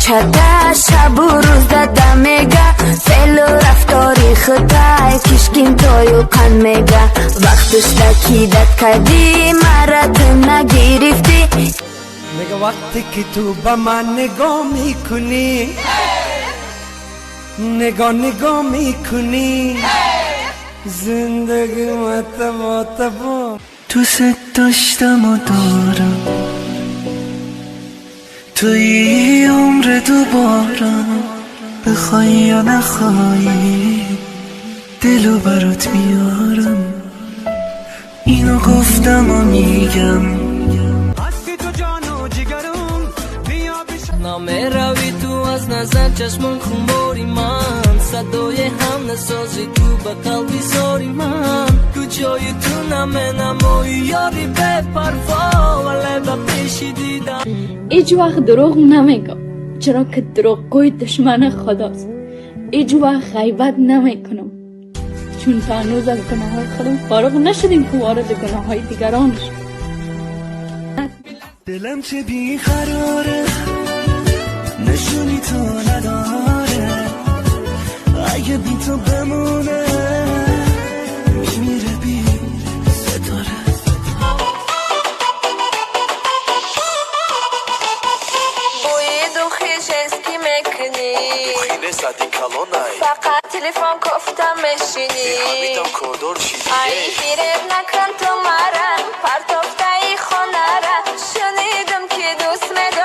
چته شب و روز داده میگه فعل و رفتاری خدای کشکین تویو قن میگه وقتش دکیدت کردی مرت نگرفتی میگه وقتی که تو به من نگاه میکنی نگاه میکنی زندگی متبا دوست داشتم و دارم توی عمر دوباره بخوای یا نخوای دلو برات میارم اینو گفتم و میگم هستی تو جان و جگرم بیا نامه روی تو از نظر چشمون خونباری من صدای هم نسازی تو به قلبی زاری من تو جای تو نمه نمایی یاری به پرفا ولی به پیشی دیدم هیچ وقت دروغ نمیگم چرا که دروغگوی دشمن خداست هیچ وقت غیبت نمیکنم چون تا هنوز از گناه های خودم فارغ نشدیم که وارد گناه های دیگران شد دلم چه بیقراره نشونی تو نداره اگه بی تو بمونه میمیره بی ستاره بوی دوخیش اسکی میکنی خیلی ساعتی کلونای فقط تلفن گفتم میشینی حمیدم کردور شیدی ای فریب نکن تو مرا پرتافته ای خونه را شنیدم که دوست میداری